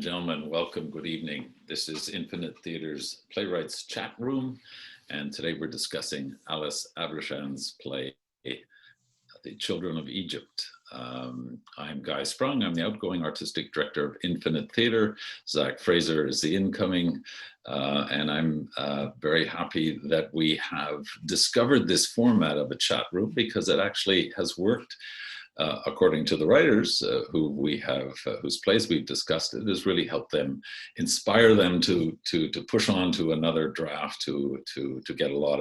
gentlemen, welcome, good evening. This is Infinite Theatre's Playwrights Chat Room, and today we're discussing Alice Abracen's play, The Children of Egypt. I'm Guy Sprung, I'm the outgoing artistic director of Infinite Theatre. Zach Fraser is the incoming, and I'm very happy that we have discovered this format of a chat room because it actually has worked. According to the writers whose plays we've discussed, it has really helped them, inspire them to push on to another draft, to get a lot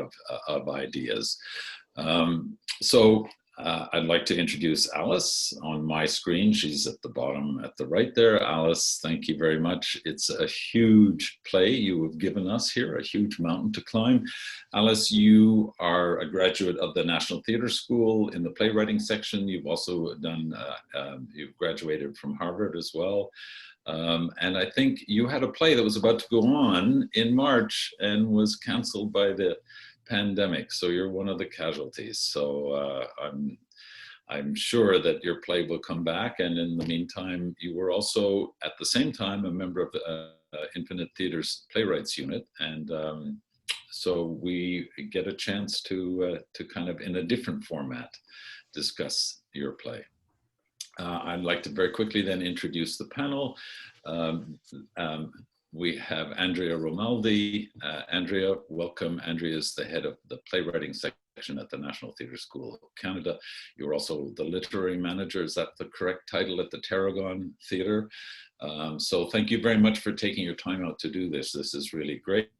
of ideas. I'd like to introduce Alice on my screen. She's at the bottom at the right there. Alice, thank you very much. It's a huge play you have given us here, a huge mountain to climb. Alice, you are a graduate of the National Theatre School in the playwriting section. You've also done, you've graduated from Harvard as well. And I think you had a play that was about to go on in March and was canceled by the pandemic, so you're one of the casualties. So I'm sure that your play will come back, and in the meantime you were also at the same time a member of the Infinite Theatre's Playwrights unit, and so we get a chance to kind of in a different format discuss your play. I'd like to very quickly then introduce the panel. We have Andrea Romaldi. Andrea, welcome. Andrea is the head of the playwriting section at the National Theatre School of Canada. You're also the literary manager, is that the correct title, at the Tarragon Theatre? So thank you very much for taking your time out to do this. This is really great.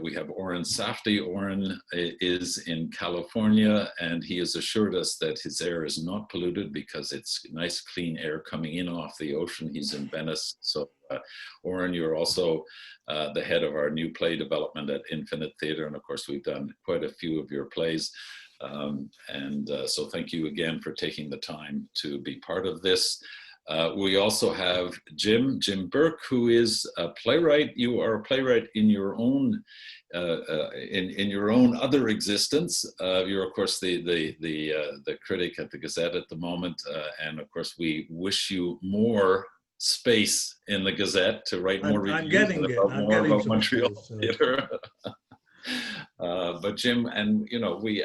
We have Oren Safdie. Oren is in California, and he has assured us that his air is not polluted because it's nice clean air coming in off the ocean. He's in Venice. So Oren, you're also the head of our new play development at Infinite Theatre, and of course we've done quite a few of your plays. So thank you again for taking the time to be part of this. We also have Jim Burke, who is a playwright. You are a playwright in your own in your own other existence. You're of course the critic at the Gazette at the moment, and of course we wish you more space in the Gazette to write more reviews about Montreal theatre. But Jim, and you know, we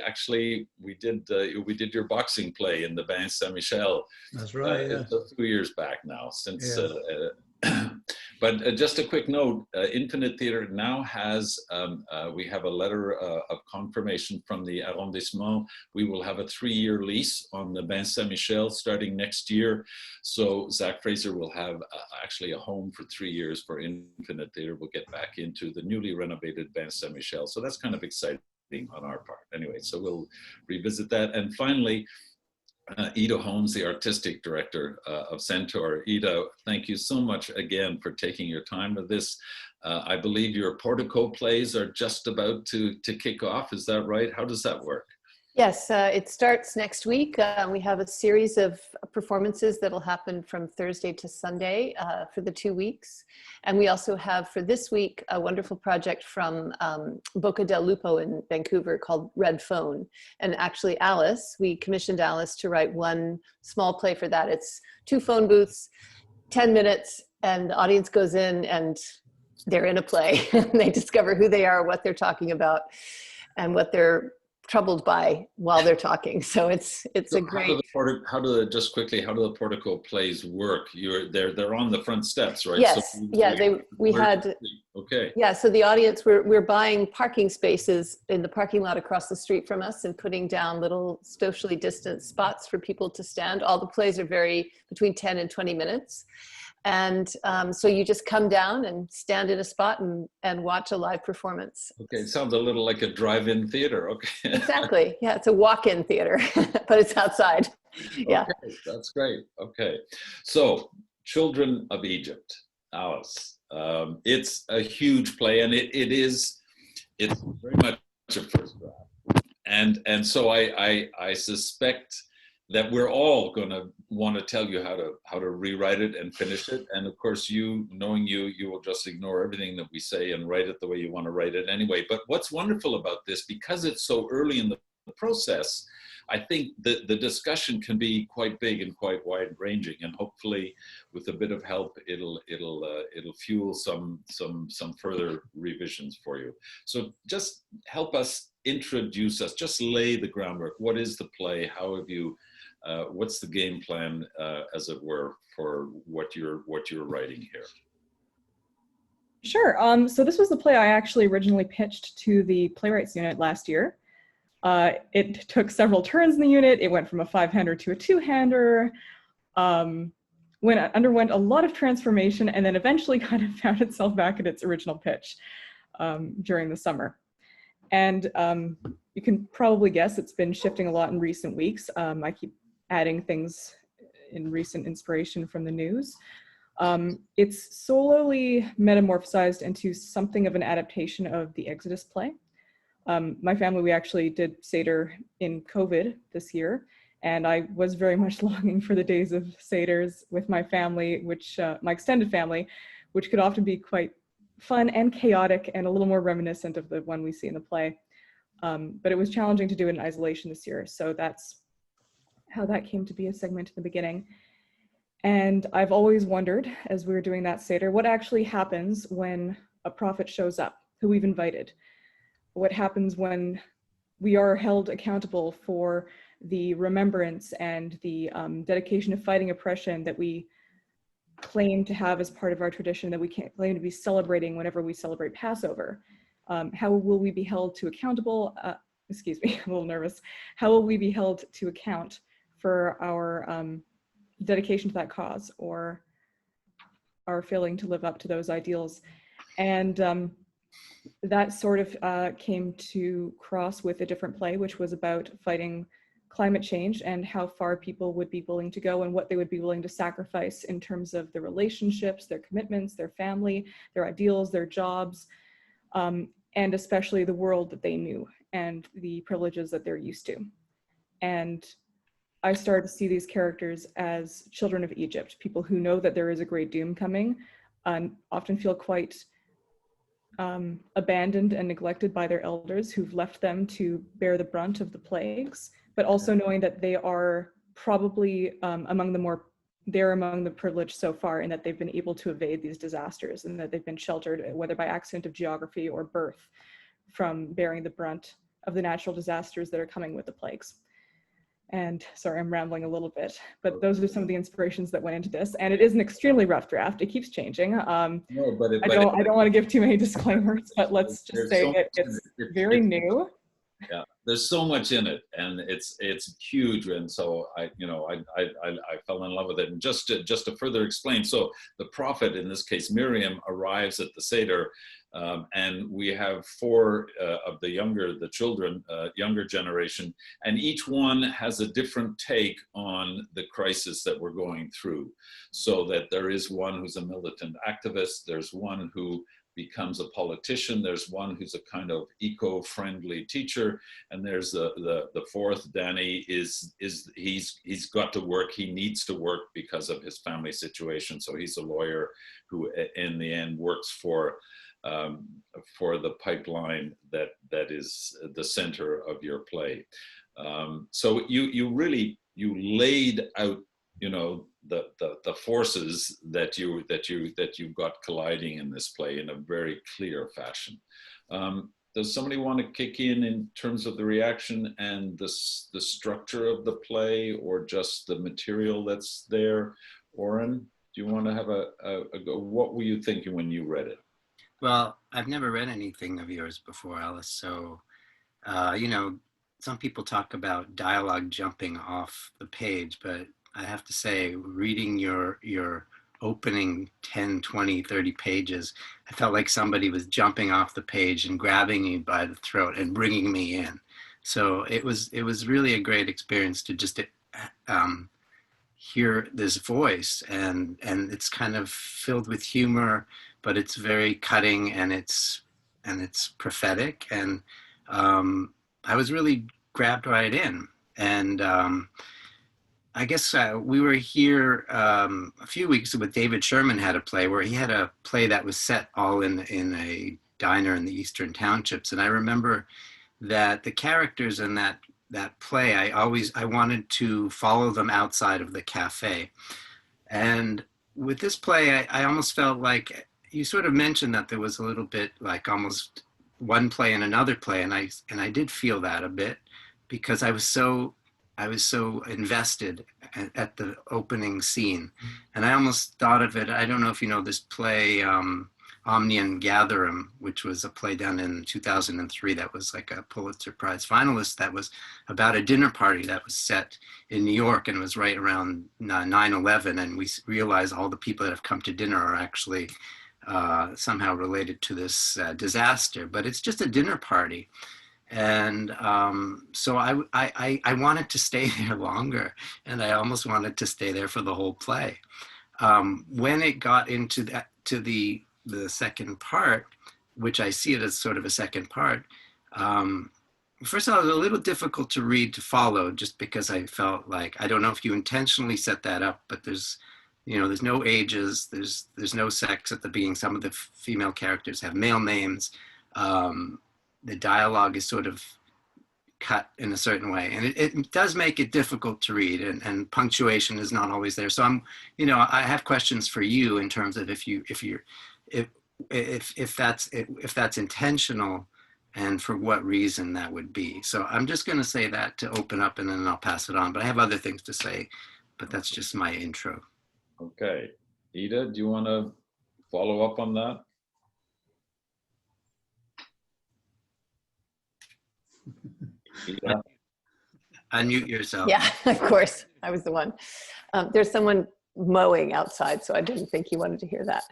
did your boxing play in the Bain Saint-Michel. That's right. Yeah. A few years back now. Since, yeah. But just a quick note: Infinite Theatre now has we have a letter of confirmation from the arrondissement. We will have a 3-year lease on the Bain Saint-Michel starting next year. So Zach Fraser will have actually a home for 3 years for Infinite Theatre. We'll get back into the newly renovated Bain Saint-Michel. So that's kind of exciting on our part. Anyway, so we'll revisit that. And finally, Ida Holmes, the artistic director of Centaur. Ida, thank you so much again for taking your time with this. I believe your Portico plays are just about to kick off. Is that right? How does that work? Yes, it starts next week. We have a series of performances that'll happen from Thursday to Sunday for the 2 weeks. And we also have for this week a wonderful project from Boca del Lupo in Vancouver called Red Phone. And actually we commissioned Alice to write one small play for that. It's 2 phone booths, 10 minutes, and the audience goes in and they're in a play. They discover who they are, what they're talking about, and what they're troubled by while they're talking. So it's a great. How do the Portico plays work? They're on the front steps, right? Yes, so we had. Okay. Yeah, so the audience, we're buying parking spaces in the parking lot across the street from us and putting down little socially distant spots for people to stand. All the plays are between 10 and 20 minutes. And so you just come down and stand in a spot and watch a live performance. Okay, it sounds a little like a drive-in theater. Okay. Exactly. Yeah, it's a walk-in theater, but it's outside. Yeah. Okay, that's great. Okay, so Children of Egypt, Alice. It's a huge play, and it's very much a first draft. And so I suspect that we're all going to want to tell you how to rewrite it and finish it. And of course, knowing you will just ignore everything that we say and write it the way you want to write it anyway. But what's wonderful about this, because it's so early in the the process, I think the discussion can be quite big and quite wide ranging, and hopefully with a bit of help, it'll fuel some further revisions for you. So just help us, introduce us, just lay the groundwork. What is the play? How have you, what's the game plan, as it were, for what you're writing here? Sure. So this was the play I actually originally pitched to the playwrights unit last year. It took several turns in the unit. It went from a 5-hander to a 2-hander. Underwent a lot of transformation, and then eventually kind of found itself back at its original pitch during the summer. And you can probably guess it's been shifting a lot in recent weeks. I keep adding things in recent inspiration from the news. It's slowly metamorphosized into something of an adaptation of the Exodus play. My family, we actually did Seder in COVID this year, and I was very much longing for the days of Seders with my family, which my extended family, which could often be quite fun and chaotic and a little more reminiscent of the one we see in the play. But it was challenging to do it in isolation this year, so that's how that came to be a segment in the beginning. And I've always wondered, as we were doing that Seder, what actually happens when a prophet shows up, who we've invited? What happens when we are held accountable for the remembrance and the dedication of fighting oppression that we claim to have as part of our tradition, that we can't claim to be celebrating whenever we celebrate Passover? How will we be held to accountable? Excuse me, I'm a little nervous. How will we be held to account for our dedication to that cause, or our failing to live up to those ideals? And that sort of came to cross with a different play, which was about fighting climate change and how far people would be willing to go and what they would be willing to sacrifice in terms of their relationships, their commitments, their family, their ideals, their jobs, and especially the world that they knew and the privileges that they're used to. And I started to see these characters as children of Egypt, people who know that there is a great doom coming, and often feel quite abandoned and neglected by their elders who've left them to bear the brunt of the plagues, but also knowing that they are probably among the privileged so far, in that they've been able to evade these disasters, and that they've been sheltered, whether by accident of geography or birth, from bearing the brunt of the natural disasters that are coming with the plagues. And sorry, I'm rambling a little bit, but those are some of the inspirations that went into this. And it is an extremely rough draft. It keeps changing. I don't want to give too many disclaimers, but let's just say it's very new. Yeah, there's so much in it, and it's huge, and so I fell in love with it. And just to further explain, so the prophet, in this case Miriam, arrives at the Seder, and we have 4 of the younger generation, and each one has a different take on the crisis that we're going through. So that there is one who's a militant activist, there's one who becomes a politician, there's one who's a kind of eco-friendly teacher, and there's the 4th, Danny, he's got to work, he needs to work because of his family situation, so he's a lawyer who in the end works for the pipeline that is the center of your play. So you laid out, the forces that you've got colliding in this play in a very clear fashion. Does somebody want to kick in terms of the reaction and the structure of the play, or just the material that's there? Oren, do you want to have a go? What were you thinking when you read it? Well, I've never read anything of yours before, Alice. So, some people talk about dialogue jumping off the page, but I have to say, reading your opening 10, 20, 30 pages, I felt like somebody was jumping off the page and grabbing me by the throat and bringing me in. So it was really a great experience to just hear this voice, and it's kind of filled with humor, but it's very cutting, and it's prophetic, and I was really grabbed right in. And I guess we were here a few weeks ago with David Sherman had a play where he had a play that was set all in a diner in the Eastern Townships. And I remember that the characters in that that play, I wanted to follow them outside of the cafe. And with this play, I almost felt like you sort of mentioned that there was a little bit like almost one play and another play, and I did feel that a bit, because I was so invested at the opening scene. And I almost thought of it, I don't know if you know this play, Omnian Gathering, which was a play done in 2003 that was like a Pulitzer Prize finalist, that was about a dinner party that was set in New York, and it was right around 9/11, and we realized all the people that have come to dinner are actually somehow related to this disaster, but it's just a dinner party. And so I wanted to stay there longer, and I almost wanted to stay there for the whole play. When it got into that, to the second part, which I see it as sort of a second part, first of all, it was a little difficult to read, to follow, just because I felt like, I don't know if you intentionally set that up, but there's no ages, there's no sex at the beginning. Some of the female characters have male names. The dialogue is sort of cut in a certain way, and it does make it difficult to read, and punctuation is not always there. So I have questions for you in terms of if that's intentional, and for what reason that would be. So I'm just going to say that to open up, and then I'll pass it on. But I have other things to say, but that's just my intro. Okay, Ida, do you want to follow up on that? Yeah. Unmute yourself. Yeah, of course. I was the one. There's someone mowing outside, so I didn't think you wanted to hear that.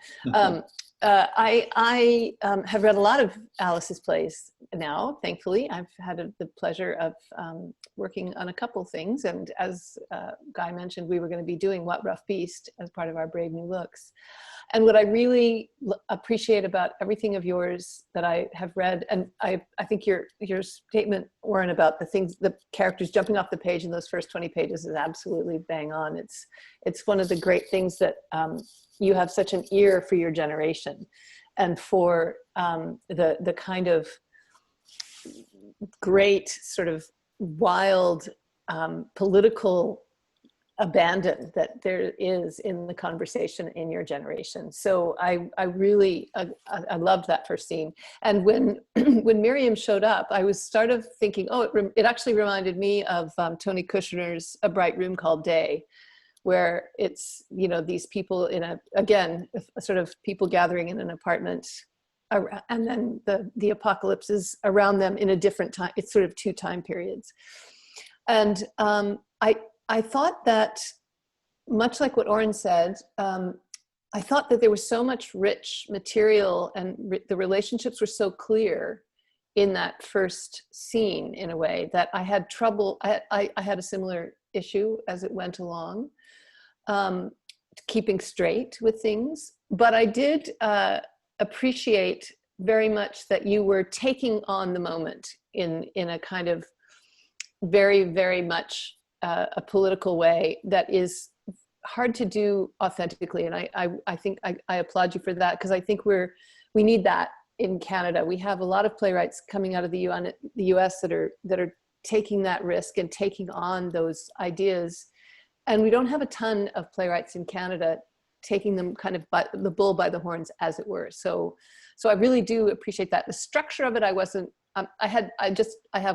I have read a lot of Alice's plays now, thankfully. I've had the pleasure of working on a couple things. And as Guy mentioned, we were going to be doing What Rough Beast as part of our Brave New Looks. And what I really appreciate about everything of yours that I have read, and I think your statement, Warren, about the characters jumping off the page in those first 20 pages is absolutely bang on. It's one of the great things that you have such an ear for your generation, and for the kind of great sort of wild political abandon that there is in the conversation in your generation. So I really loved that first scene. And when Miriam showed up, I was sort of thinking, it actually reminded me of Tony Kushner's A Bright Room Called Day, where it's, these people in a sort of people gathering in an apartment, and then the apocalypse is around them in a different time. It's sort of two time periods. And I thought that, much like what Oren said, I thought that there was so much rich material, and the relationships were so clear in that first scene, in a way, that I had trouble. I had a similar issue as it went along, keeping straight with things. But I did appreciate very much that you were taking on the moment in a kind of very, very much a political way that is hard to do authentically. And I think I applaud you for that, because I think we need that in Canada. We have a lot of playwrights coming out of the US that are taking that risk and taking on those ideas. And we don't have a ton of playwrights in Canada taking them kind of by the bull by the horns, as it were. So I really do appreciate that. The structure of it, I have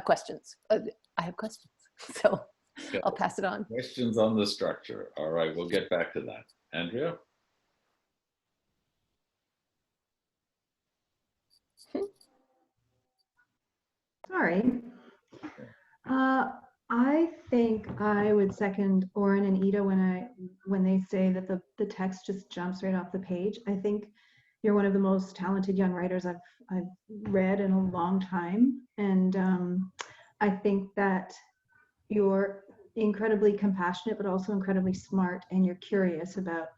questions. I have questions. So okay. I'll pass it on. Questions on the structure. All right, we'll get back to that. Andrea? Sorry. I think I would second Oren and Ida when they say that the text just jumps right off the page. I think you're one of the most talented young writers I've read in a long time, and I think that you're incredibly compassionate, but also incredibly smart, and you're curious about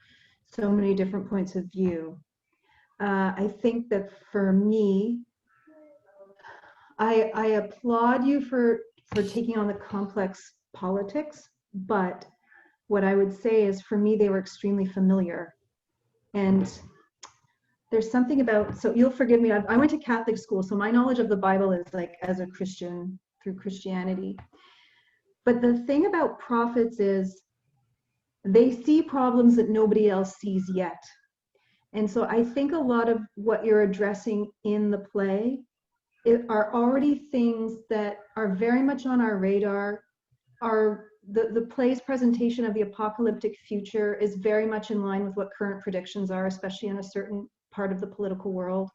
so many different points of view. I think that for me, I applaud you for taking on the complex politics, but what I would say is, for me, they were extremely familiar. And there's something about, so you'll forgive me, I went to Catholic school, so my knowledge of the Bible is like as a Christian, through Christianity. But the thing about prophets is they see problems that nobody else sees yet. And so I think a lot of what you're addressing in the play are already things that are very much on our radar. The play's presentation of the apocalyptic future is very much in line with what current predictions are, especially in a certain part of the political world.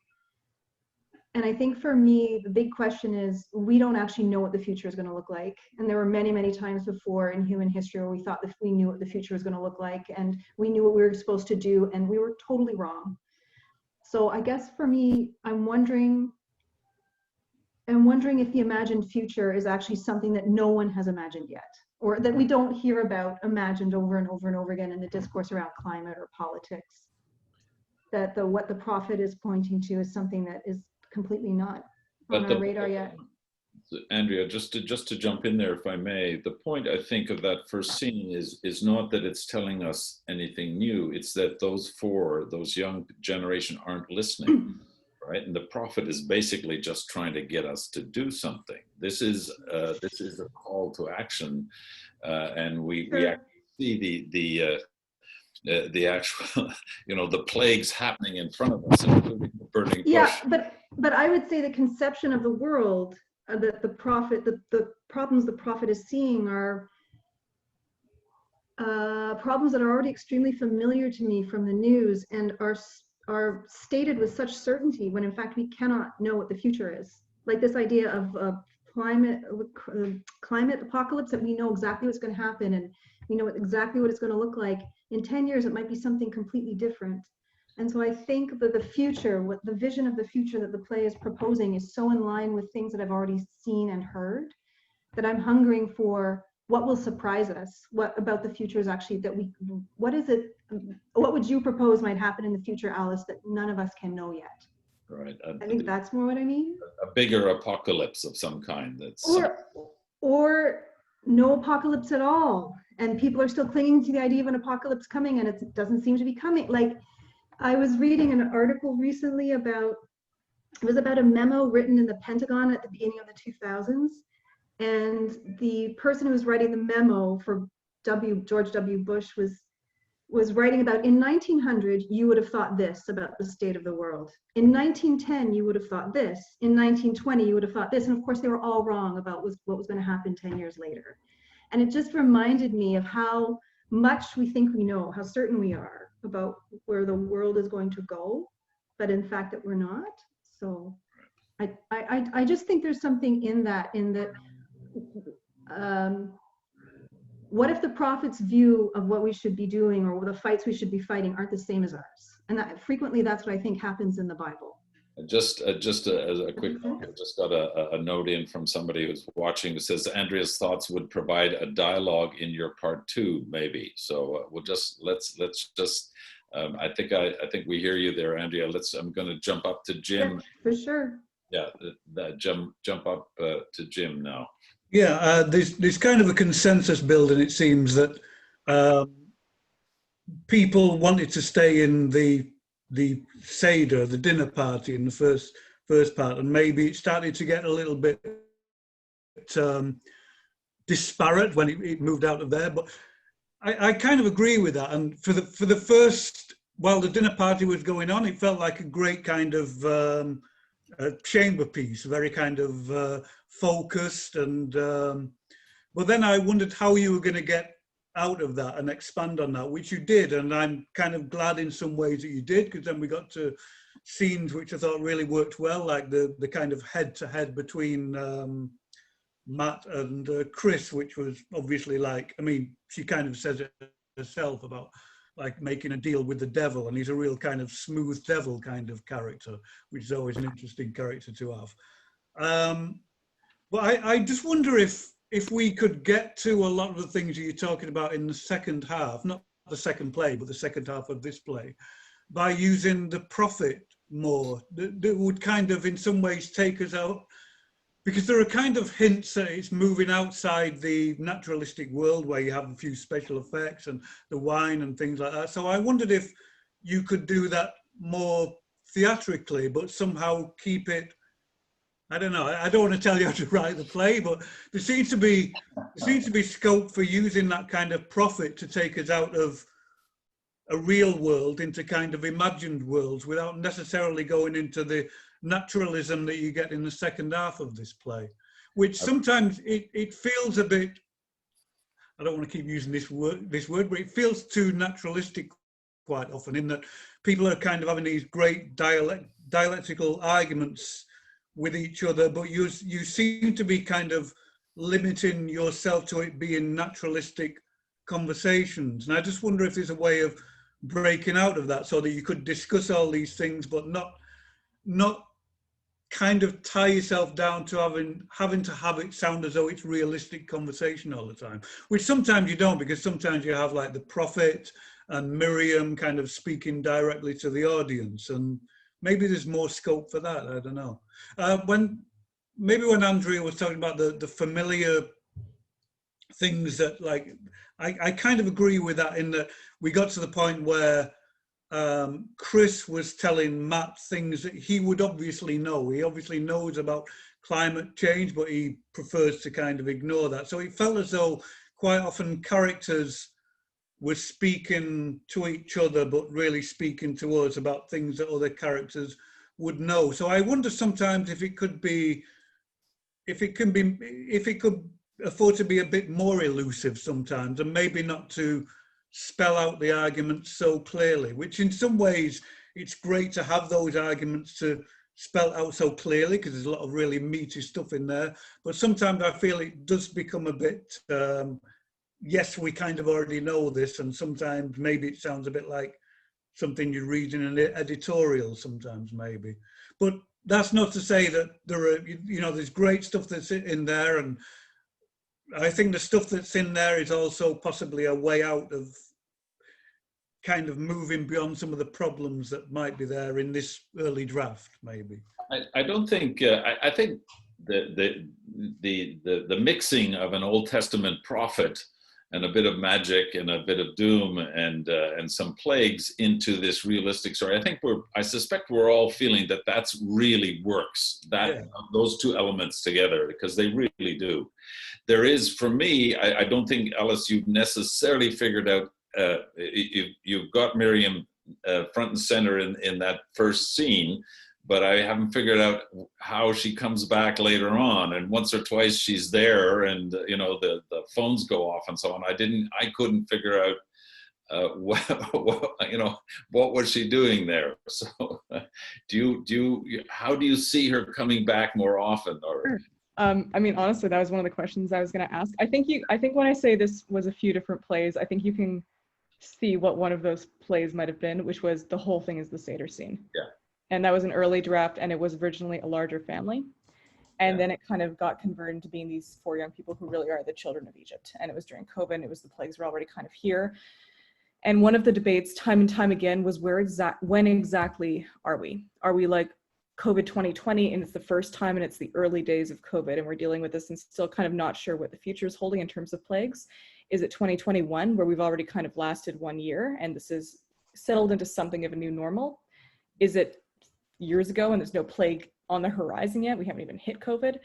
And I think for me, the big question is, we don't actually know what the future is going to look like. And there were many, many times before in human history where we thought that we knew what the future was going to look like, and we knew what we were supposed to do, and we were totally wrong. So I guess for me, I'm wondering if the imagined future is actually something that no one has imagined yet, or that we don't hear about imagined over and over and over again in the discourse around climate or politics. That what the prophet is pointing to is something that is completely not on our radar yet. Andrea, just to jump in there, if I may, the point I think of that first scene is not that it's telling us anything new. It's that those young generation aren't listening, right? And the prophet is basically just trying to get us to do something. This is a call to action, and we actually see the actual, the plagues happening in front of us, including the burning bush. Yeah, but I would say the conception of the world that the prophet, the problems the prophet is seeing are problems that are already extremely familiar to me from the news and are stated with such certainty, when in fact we cannot know what the future is. Like this idea of climate apocalypse, that we know exactly what's going to happen and we know exactly what it's going to look like. In 10 years, it might be something completely different. And so I think that the future, what the vision of the future that the play is proposing, is so in line with things that I've already seen and heard, that I'm hungering for what will surprise us. What about the future is actually what would you propose might happen in the future, Alice, that none of us can know yet? Right. I think that's more what I mean. A bigger apocalypse of some kind. Or no apocalypse at all. And people are still clinging to the idea of an apocalypse coming, and it doesn't seem to be coming. Like, I was reading an article recently about a memo written in the Pentagon at the beginning of the 2000s. And the person who was writing the memo for George W. Bush was writing about, in 1900, you would have thought this about the state of the world. In 1910, you would have thought this. In 1920, you would have thought this. And of course, they were all wrong about what was going to happen 10 years later. And it just reminded me of how much we think we know, how certain we are about where the world is going to go, but in fact that we're not. So I just think there's something in that what if the prophet's view of what we should be doing or the fights we should be fighting aren't the same as ours? And frequently that's what I think happens in the Bible. Just as a quick note, I just got a note in from somebody who's watching that says Andrea's thoughts would provide a dialogue in your part 2, maybe. So let's just I think we hear you there, Andrea. I'm going to jump up to Jim. Yeah, for sure. Yeah, jump up to Jim now. Yeah, there's kind of a consensus building. It seems that people wanted to stay in the Seder, the dinner party in the first part, and maybe it started to get a little bit disparate when it moved out of there. But I kind of agree with that. And for the first, while the dinner party was going on, it felt like a great kind of a chamber piece, very kind of focused. And but then I wondered how you were going to get out of that and expand on that, which you did, and I'm kind of glad in some ways that you did, because then we got to scenes which I thought really worked well, like the kind of head-to-head between Matt and Chris, which was obviously like, I mean, she kind of says it herself about like making a deal with the devil, and he's a real kind of smooth devil kind of character, which is always an interesting character to have. But I just wonder if we could get to a lot of the things you're talking about in the second half, not the second play, but the second half of this play, by using the prophet more, that would kind of in some ways take us out, because there are kind of hints that it's moving outside the naturalistic world where you have a few special effects and the wine and things like that. So I wondered if you could do that more theatrically, but somehow keep it I don't know. I don't want to tell you how to write the play, but there seems to be scope for using that kind of profit to take us out of a real world into kind of imagined worlds without necessarily going into the naturalism that you get in the second half of this play, which sometimes it feels a bit, I don't want to keep using this word, but it feels too naturalistic quite often, in that people are kind of having these great dialectical arguments with each other, but you seem to be kind of limiting yourself to it being naturalistic conversations. And I just wonder if there's a way of breaking out of that so that you could discuss all these things, but not kind of tie yourself down to having to have it sound as though it's realistic conversation all the time, which sometimes you don't, because sometimes you have like the prophet and Miriam kind of speaking directly to the audience, and maybe there's more scope for that. I don't know. When Andrea was talking about the familiar things that, like, I kind of agree with that, in that we got to the point where Chris was telling Matt things that he would obviously know. He obviously knows about climate change, but he prefers to kind of ignore that. So it felt as though quite often characters were speaking to each other, but really speaking to us about things that other characters would know. So I wonder sometimes if it could afford to be a bit more elusive sometimes, and maybe not to spell out the arguments so clearly, which in some ways it's great to have those arguments to spell out so clearly, because there's a lot of really meaty stuff in there. But sometimes I feel it does become a bit, yes, we kind of already know this, and sometimes maybe it sounds a bit like something you read in an editorial sometimes, maybe. But that's not to say that there are, there's great stuff that's in there, and I think the stuff that's in there is also possibly a way out of kind of moving beyond some of the problems that might be there in this early draft, maybe. I don't think, I think the mixing of an Old Testament prophet and a bit of magic and a bit of doom and some plagues into this realistic story, I suspect we're all feeling that that's really works, those two elements together, because they really do. There is, for me, I don't think, Alice, you've necessarily figured out, you've got Miriam front and center in that first scene, but I haven't figured out how she comes back later on. And once or twice she's there, and the phones go off and so on. I couldn't figure out what was she doing there. So how do you see her coming back more often? Or sure. I mean, honestly, that was one of the questions I was going to ask. I think when I say this was a few different plays, I think you can see what one of those plays might have been, which was the whole thing is the Seder Scene. Yeah. And that was an early draft, and it was originally a larger family. And then it kind of got converted into being these 4 young people who really are the children of Egypt. And it was during COVID, and it was the plagues were already kind of here. And one of the debates time and time again was when exactly are we? Are we like COVID 2020, and it's the first time and it's the early days of COVID, and we're dealing with this and still kind of not sure what the future is holding in terms of plagues? Is it 2021, where we've already kind of lasted 1 year and this is settled into something of a new normal? Is it years ago and there's no plague on the horizon yet? We haven't even hit COVID.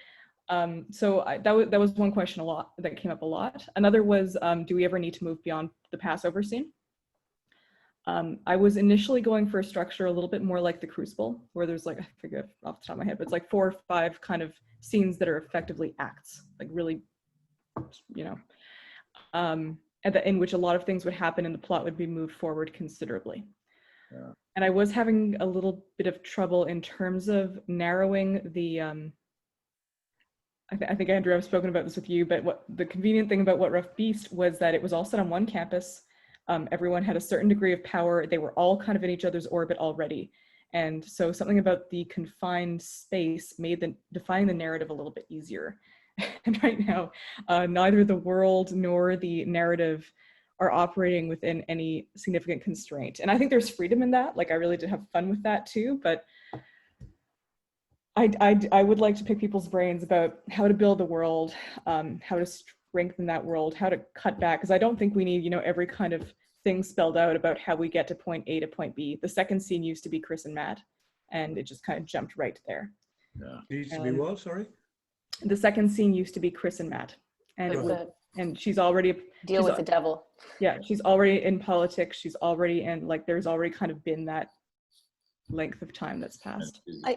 That was one question that came up a lot. Another was, do we ever need to move beyond the Passover scene? I was initially going for a structure a little bit more like the Crucible, where there's like, I forget off the top of my head, but it's like 4 or 5 kind of scenes that are effectively acts, like really, in which a lot of things would happen and the plot would be moved forward considerably. Yeah. And I was having a little bit of trouble in terms of narrowing the, I think Andrew, I've spoken about this with you, but what the convenient thing about What Rough Beast was that it was all set on one campus. Everyone had a certain degree of power. They were all kind of in each other's orbit already. And so something about the confined space made defining the narrative a little bit easier. And right now, neither the world nor the narrative are operating within any significant constraint. And I think there's freedom in that. Like, I really did have fun with that too, but I would like to pick people's brains about how to build the world, how to strengthen that world, how to cut back, because I don't think we need, every kind of thing spelled out about how we get to point A to point B. The second scene used to be Chris and Matt, and it just kind of jumped right there. Yeah. Needs to be what, sorry? The second scene used to be Chris and Matt, and she's already Deal with the devil. Yeah, she's already in politics. She's already in, like, there's already kind of been that length of time that's passed. I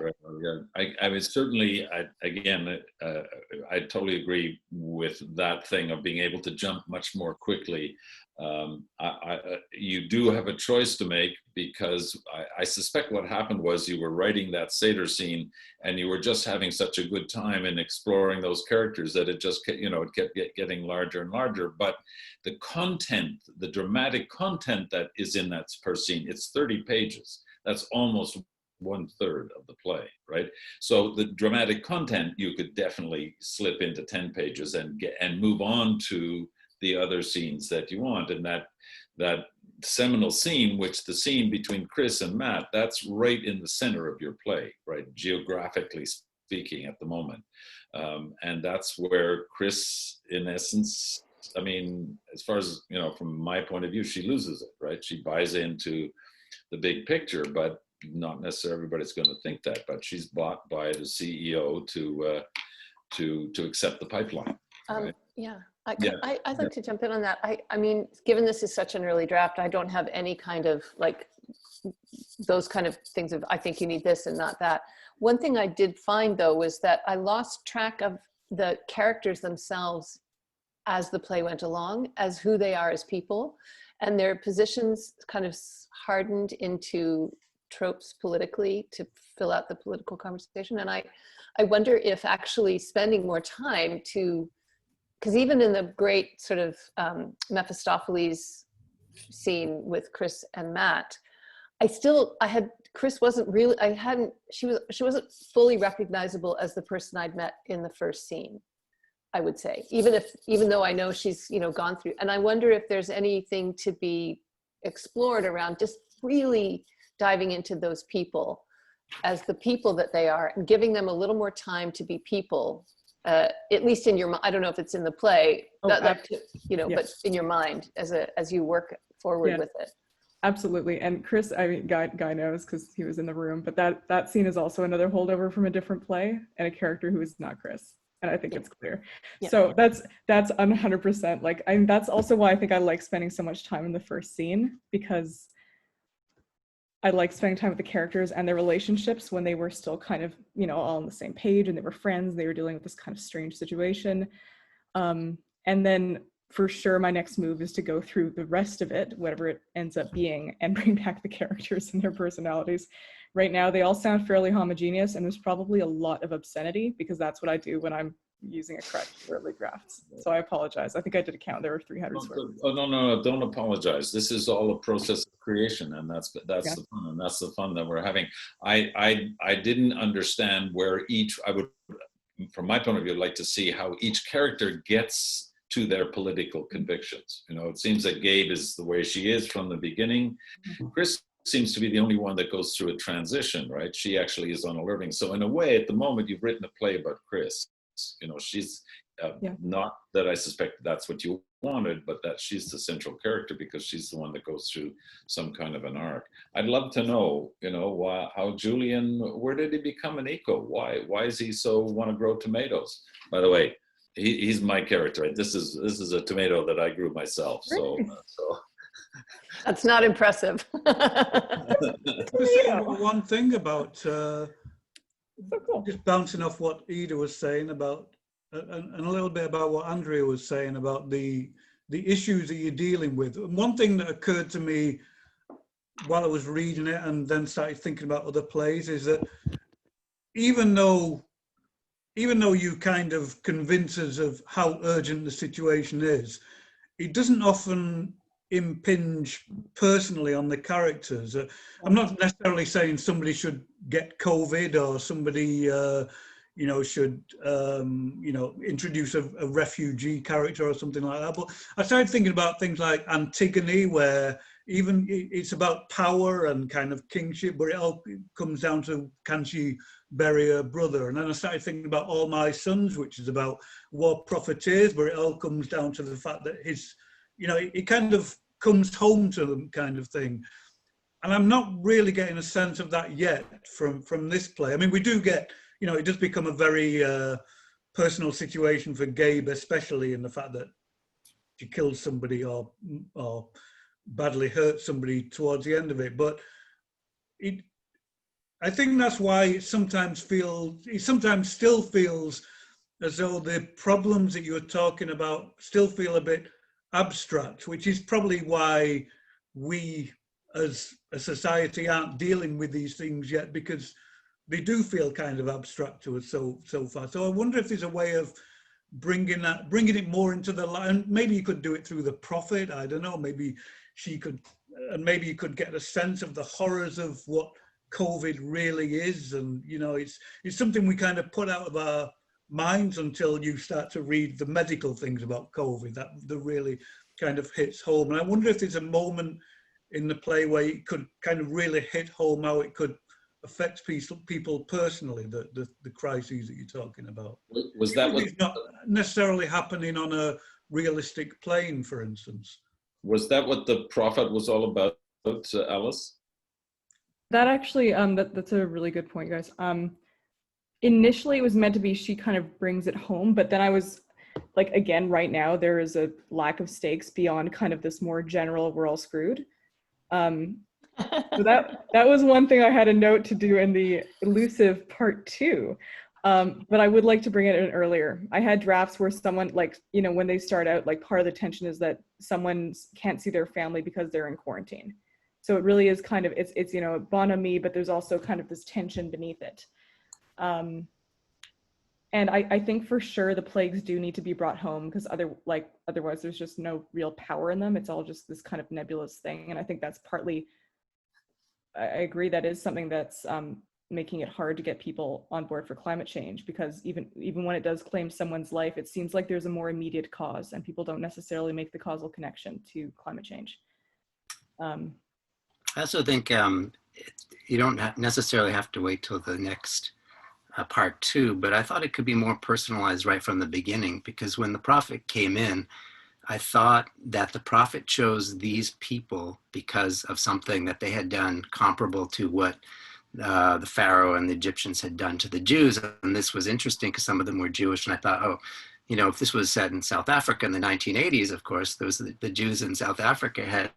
would certainly, I totally agree with that thing of being able to jump much more quickly. You do have a choice to make, because I suspect what happened was you were writing that Seder scene and you were just having such a good time in exploring those characters that it just, it kept getting larger and larger. But the content, the dramatic content that is in that first scene, it's 30 pages. That's almost 1/3 of the play, right? So the dramatic content you could definitely slip into 10 pages and move on to the other scenes that you want. And that seminal scene, which the scene between Chris and Matt, that's right in the center of your play, right? Geographically speaking at the moment. And that's where Chris, in essence, I mean, as far as, from my point of view, she loses it, right? She buys into the big picture, but not necessarily everybody's going to think that, but she's bought by the CEO to accept the pipeline. Right? I'd like to jump in on that. I mean, given this is such an early draft, I don't have any kind of like those kind of things of, I think you need this and not that. One thing I did find though was that I lost track of the characters themselves as the play went along, as who they are as people, and their positions kind of hardened into tropes politically to fill out the political conversation. And I wonder if actually spending more time to, because even in the great sort of Mephistopheles scene with Chris and Matt, Chris wasn't really, she wasn't fully recognizable as the person I'd met in the first scene, I would say, even though I know she's, gone through. And I wonder if there's anything to be explored around just really diving into those people as the people that they are and giving them a little more time to be people, at least in your, I don't know if it's in the play, but in your mind as you work forward with it. Absolutely. And Chris, I mean, Guy knows because he was in the room, but that scene is also another holdover from a different play and a character who is not Chris. And I think it's clear. Yeah. So that's 100%. Like, that's also why I think I like spending so much time in the first scene, because I like spending time with the characters and their relationships when they were still kind of, all on the same page and they were friends. They were dealing with this kind of strange situation. And then for sure, my next move is to go through the rest of it, whatever it ends up being, and bring back the characters and their personalities. Right now, they all sound fairly homogeneous, and there's probably a lot of obscenity because that's what I do when I'm using a correct early drafts. So I apologize. I think I did a count. There were 300 words. Oh, no, don't apologize. This is all a process of creation, and that's the fun, and that's the fun that we're having. I didn't understand where I would, from my point of view, like to see how each character gets to their political convictions. It seems that Gabe is the way she is from the beginning. Mm-hmm. Chris seems to be the only one that goes through a transition, right? She actually is unalerting. So in a way, at the moment, you've written a play about Chris. She's not that I suspect that's what you wanted, but that she's the central character because she's the one that goes through some kind of an arc. I'd love to know, how Julian, where did he become an eco? Why is he so want to grow tomatoes? By the way, he's my character. Right? This is a tomato that I grew myself. So that's not impressive. One thing about just bouncing off what Ida was saying about, and a little bit about what Andrea was saying about the issues that you're dealing with. And one thing that occurred to me while I was reading it and then started thinking about other plays is that even though you kind of convince us of how urgent the situation is, it doesn't often impinge personally on the characters. I'm not necessarily saying somebody should get COVID or somebody, should, introduce a refugee character or something like that. But I started thinking about things like Antigone, where even it's about power and kind of kingship, but it all comes down to, can she bury her brother? And then I started thinking about All My Sons, which is about war profiteers, but it all comes down to the fact that it kind of comes home to them kind of thing. And I'm not really getting a sense of that yet from this play. I mean, we do get, you know, it does become a very personal situation for Gabe, especially in the fact that she killed somebody or badly hurt somebody towards the end of it. But I think that's why it sometimes still feels as though the problems that you're talking about still feel a bit abstract, which is probably why we as a society aren't dealing with these things yet, because they do feel kind of abstract to us so far. So I wonder if there's a way of bringing it more into the light. And maybe you could do it through the prophet. I don't know. Maybe she could, and maybe you could get a sense of the horrors of what COVID really is. And you know, it's something we kind of put out of our minds until you start to read the medical things about COVID that really kind of hits home. And I wonder if there's a moment in the play where it could kind of really hit home how it could affect people personally, the crises that you're talking about. Was that what, it's not necessarily happening on a realistic plane, for instance? Was that what the prophet was all about, Alice? That actually, that's a really good point, guys. Initially, it was meant to be she kind of brings it home, but then I was like, again, right now, there is a lack of stakes beyond kind of this more general, we're all screwed. So that was one thing I had a note to do in the elusive part 2. But I would like to bring it in earlier. I had drafts where someone, like, you know, when they start out, like part of the tension is that someone can't see their family because they're in quarantine. So it really is kind of, it's you know, bon ami, but there's also kind of this tension beneath it. And I think for sure the plagues do need to be brought home, because otherwise there's just no real power in them. It's all just this kind of nebulous thing. And I think that's partly, I agree, that is something that's making it hard to get people on board for climate change, because even when it does claim someone's life, it seems like there's a more immediate cause and people don't necessarily make the causal connection to climate change. I also think you don't necessarily have to wait till the next part 2, but I thought it could be more personalized right from the beginning, because when the prophet came in, I thought that the prophet chose these people because of something that they had done comparable to what the Pharaoh and the Egyptians had done to the Jews. And this was interesting because some of them were Jewish. And I thought, oh, you know, if this was set in South Africa in the 1980s, of course, those the Jews in South Africa had,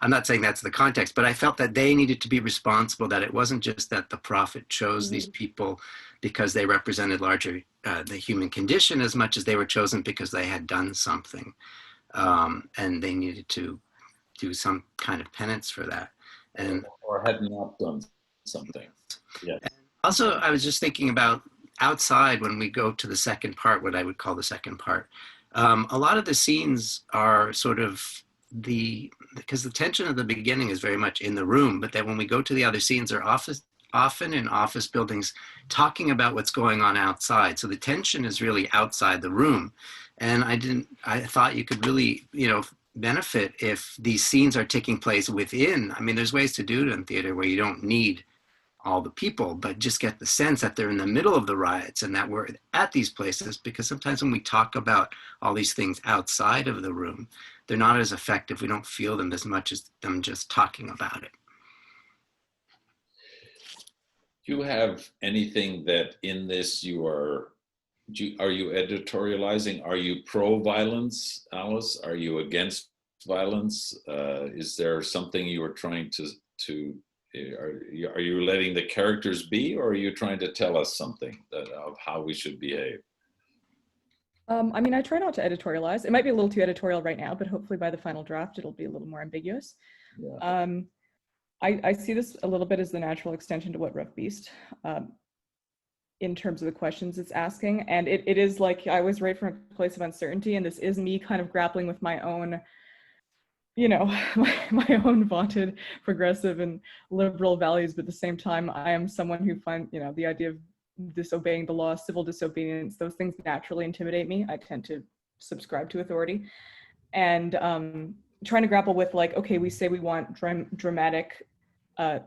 I'm not saying that's the context, but I felt that they needed to be responsible, that it wasn't just that the prophet chose these people because they represented larger the human condition, as much as they were chosen because they had done something. And they needed to do some kind of penance for that. And or had not done something. Yeah. Also, I was just thinking about outside when we go to the second part, what I would call the second part. A lot of the scenes are sort of because the tension of the beginning is very much in the room, but then when we go to the other scenes, are often in office buildings talking about what's going on outside. So the tension is really outside the room. And I thought you could really, you know, benefit if these scenes are taking place within. I mean, there's ways to do it in theater where you don't need all the people, but just get the sense that they're in the middle of the riots and that we're at these places, because sometimes when we talk about all these things outside of the room, they're not as effective. We don't feel them as much as them just talking about it. Do you have anything that in this are you editorializing? Are you pro-violence, Alice? Are you against violence? Is there something you are trying to are you letting the characters be, or are you trying to tell us something of how we should behave? I mean, I try not to editorialize. It might be a little too editorial right now, but hopefully by the final draft, it'll be a little more ambiguous. Yeah. I see this a little bit as the natural extension to what Rough Beast, in terms of the questions it's asking. And it is like, I was right from a place of uncertainty, and this is me kind of grappling with my own, you know, my own vaunted progressive and liberal values, but at the same time, I am someone who finds, you know, the idea of disobeying the law, civil disobedience, those things naturally intimidate me. I tend to subscribe to authority. And trying to grapple with, like, okay, we say we want dramatic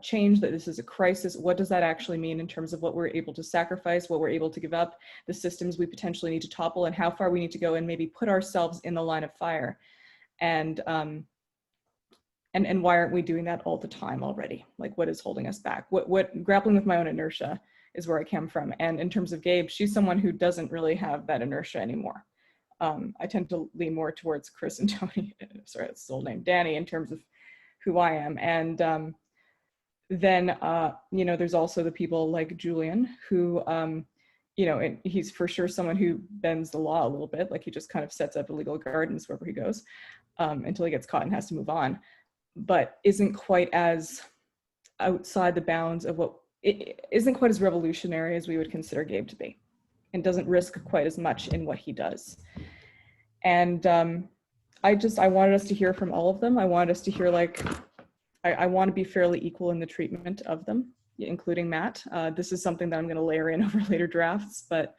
change, that this is a crisis. What does that actually mean in terms of what we're able to sacrifice, what we're able to give up, the systems we potentially need to topple, and how far we need to go and maybe put ourselves in the line of fire. And why aren't we doing that all the time already? Like, what is holding us back? What grappling with my own inertia is where I came from. And in terms of Gabe, she's someone who doesn't really have that inertia anymore. I tend to lean more towards Chris and Tony, sorry, that's his old name, Danny, in terms of who I am. And then, you know, there's also the people like Julian who, you know, and he's for sure someone who bends the law a little bit, like he just kind of sets up illegal gardens wherever he goes until he gets caught and has to move on, but isn't quite as outside the bounds of what, it isn't quite as revolutionary as we would consider Gabe to be, and doesn't risk quite as much in what he does. And I wanted us to hear from all of them. I wanted us to hear, like, I want to be fairly equal in the treatment of them, including Matt. This is something that I'm going to layer in over later drafts, but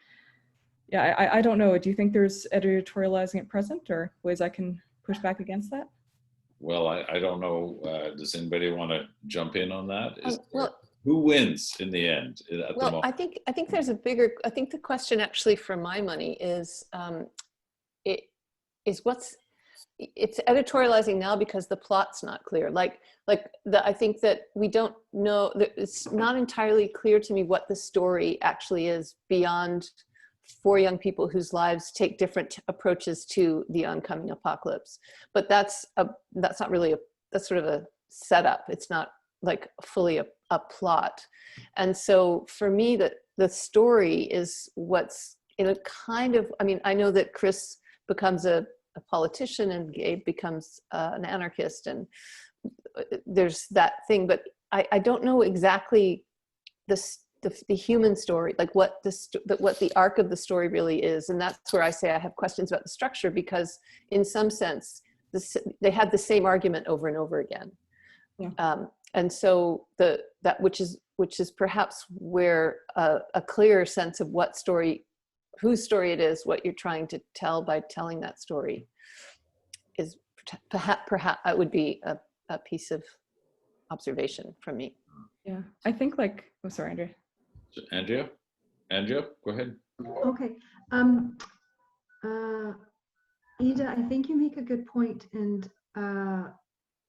yeah, I don't know. Do you think there's editorializing at present or ways I can push back against that? Well, I don't know. Does anybody want to jump in on that? Well, who wins in the end at the moment? I think there's a bigger, I think the question actually for my money is, it's editorializing now because the plot's not clear. I think that we don't know, that it's not entirely clear to me what the story actually is beyond 4 young people whose lives take different approaches to the oncoming apocalypse. But that's not really that's sort of a setup. It's not like fully a plot. And so for me, that the story is what's in a kind of, I mean, I know that Chris becomes a politician and Gabe becomes an anarchist, and there's that thing, but I don't know exactly the human story, like what the arc of the story really is. And that's where I say I have questions about the structure, because in some sense they have the same argument over and over again. Yeah. And so which is perhaps where a clearer sense of what story, whose story it is, what you're trying to tell by telling that story, is perhaps it would be a piece of observation from me. Yeah, I think like, oh, sorry, Andrea. Andrea, go ahead. Okay. Ida, I think you make a good point, and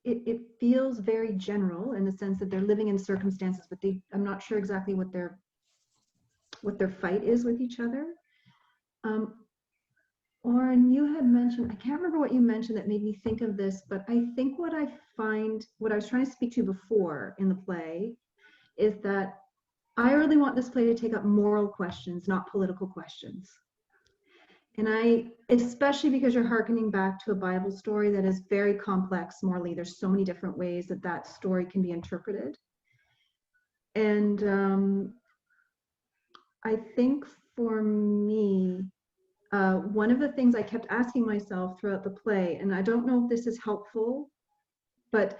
it feels very general in the sense that they're living in circumstances, but I'm not sure exactly what their fight is with each other. Oren, you had mentioned, I can't remember what you mentioned that made me think of this, but I think what I was trying to speak to before in the play is that I really want this play to take up moral questions, not political questions. And especially because you're hearkening back to a Bible story that is very complex morally. There's so many different ways that story can be interpreted. And I think for me, one of the things I kept asking myself throughout the play, and I don't know if this is helpful, but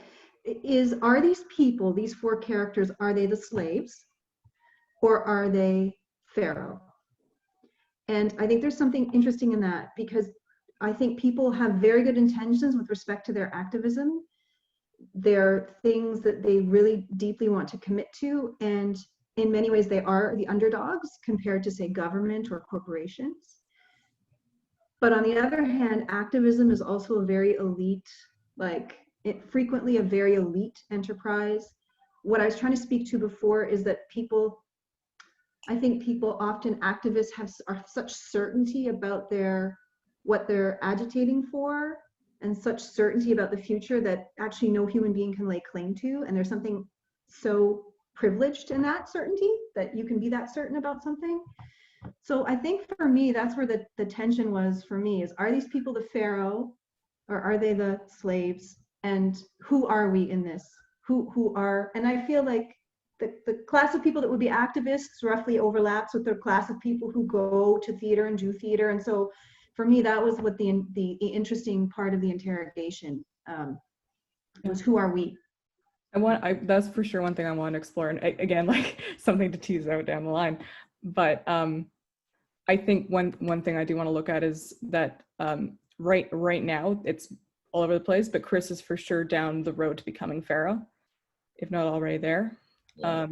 are these people, these 4 characters, are they the slaves or are they Pharaoh? And I think there's something interesting in that, because I think people have very good intentions with respect to their activism. They're things that they really deeply want to commit to, and in many ways they are the underdogs compared to, say, government or corporations. But on the other hand, activism is also a very elite, frequently a very elite enterprise. What I was trying to speak to before is that I think people often, activists are such certainty about what they're agitating for, and such certainty about the future that actually no human being can lay claim to. And there's something so privileged in that certainty, that you can be that certain about something. So I think for me, that's where the tension was for me, is, are these people the Pharaoh or are they the slaves? And who are we in this? Who are, and I feel like the class of people that would be activists roughly overlaps with the class of people who go to theater and do theater. And so for me, that was what the interesting part of the interrogation was, who are we? That's for sure one thing I want to explore, and again, like something to tease out down the line. But I think one thing I do want to look at is that right now it's all over the place, but Chris is for sure down the road to becoming Pharaoh, if not already there. Yeah.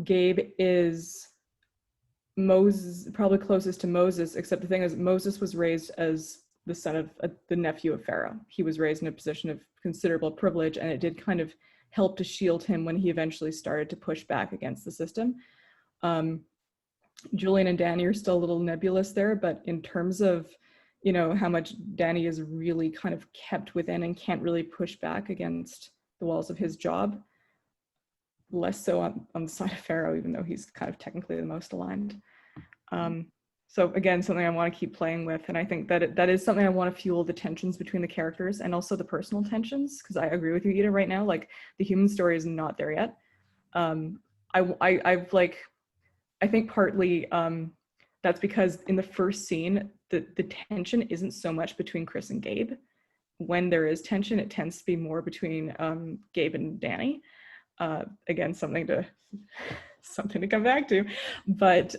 Gabe is Moses, probably closest to Moses, except the thing is Moses was raised as the son of the nephew of Pharaoh. He was raised in a position of considerable privilege, and it did kind of help to shield him when he eventually started to push back against the system. Julian and Danny are still a little nebulous there, but in terms of, you know, how much Danny is really kind of kept within and can't really push back against the walls of his job, less so on the side of Pharaoh, even though he's kind of technically the most aligned. So again, something I want to keep playing with, and I think that that is something I want to fuel the tensions between the characters and also the personal tensions, because I agree with you, Ida, right now, like the human story is not there yet. I think partly that's because in the first scene, the tension isn't so much between Chris and Gabe. When there is tension, it tends to be more between Gabe and Danny. Again, something to come back to, but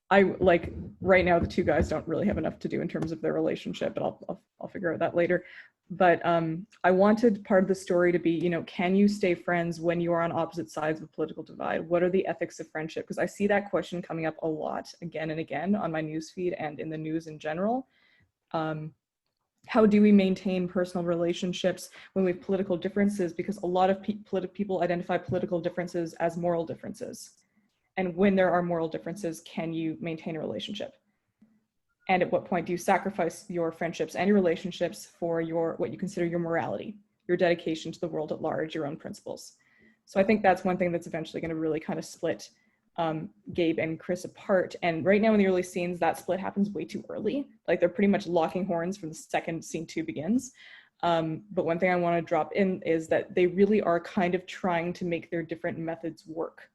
I like right now the two guys don't really have enough to do in terms of their relationship, but I'll figure out that later. But I wanted part of the story to be, you know, can you stay friends when you are on opposite sides of the political divide? What are the ethics of friendship? Because I see that question coming up a lot again and again on my newsfeed and in the news in general. How do we maintain personal relationships when we have political differences? Because a lot of people identify political differences as moral differences. And when there are moral differences, can you maintain a relationship? And at what point do you sacrifice your friendships and your relationships for what you consider your morality, your dedication to the world at large, your own principles? So I think that's one thing that's eventually going to really kind of split Gabe and Chris apart. And right now in the early scenes, that split happens way too early. Like they're pretty much locking horns from the second scene 2 begins. But one thing I want to drop in is that they really are kind of trying to make their different methods work.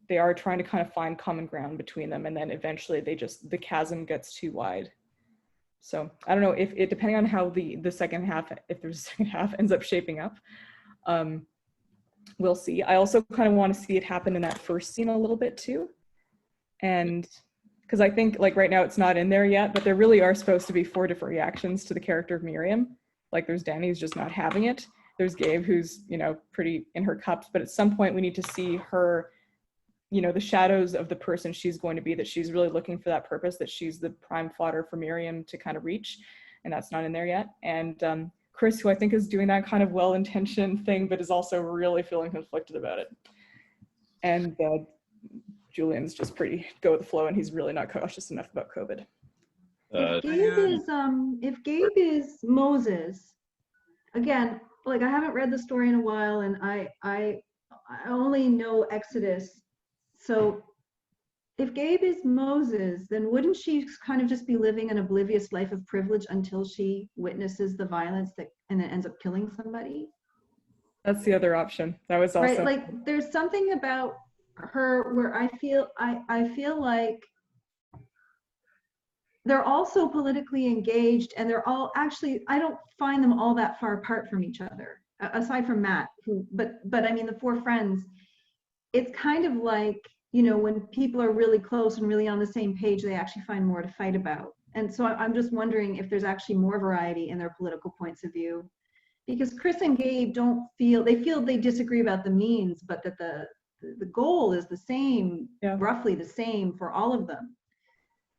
They are trying to kind of find common ground between them, and then eventually the chasm gets too wide. So I don't know if it, depending on how the second half, if there's a second half, ends up shaping up, we'll see. I also kind of want to see it happen in that first scene a little bit too. And because I think like right now it's not in there yet, but there really are supposed to be 4 different reactions to the character of Miriam. Like there's Danny who's just not having it. There's Gabe who's, you know, pretty in her cups, but at some point we need to see her, you know, the shadows of the person she's going to be, that she's really looking for that purpose, that she's the prime fodder for Miriam to kind of reach, and that's not in there yet. And Chris, who I think is doing that kind of well-intentioned thing, but is also really feeling conflicted about it. And Julian's just pretty go with the flow, and he's really not cautious enough about COVID. If Gabe is Moses, again, like I haven't read the story in a while, and I only know Exodus. So if Gabe is Moses, then wouldn't she kind of just be living an oblivious life of privilege until she witnesses the violence and then ends up killing somebody? That's the other option. That was also right. Like there's something about her where I feel like they're also politically engaged, and they're all actually, I don't find them all that far apart from each other, aside from Matt, but I mean the 4 friends. It's kind of like, you know, when people are really close and really on the same page, they actually find more to fight about. And so I'm just wondering if there's actually more variety in their political points of view, because Chris and Gabe feel they disagree about the means, but that the goal is the same, yeah, roughly the same for all of them,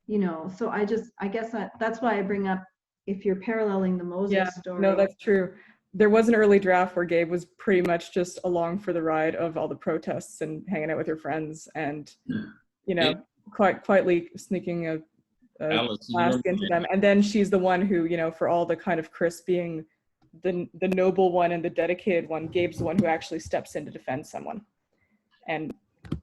you know. So I guess that's why I bring up, if you're paralleling the Moses story. No, that's true. There was an early draft where Gabe was pretty much just along for the ride of all the protests and hanging out with her friends, and, you know, quite quietly sneaking a flask into them. And then she's the one who, you know, for all the kind of Chris being the noble one and the dedicated one, Gabe's the one who actually steps in to defend someone and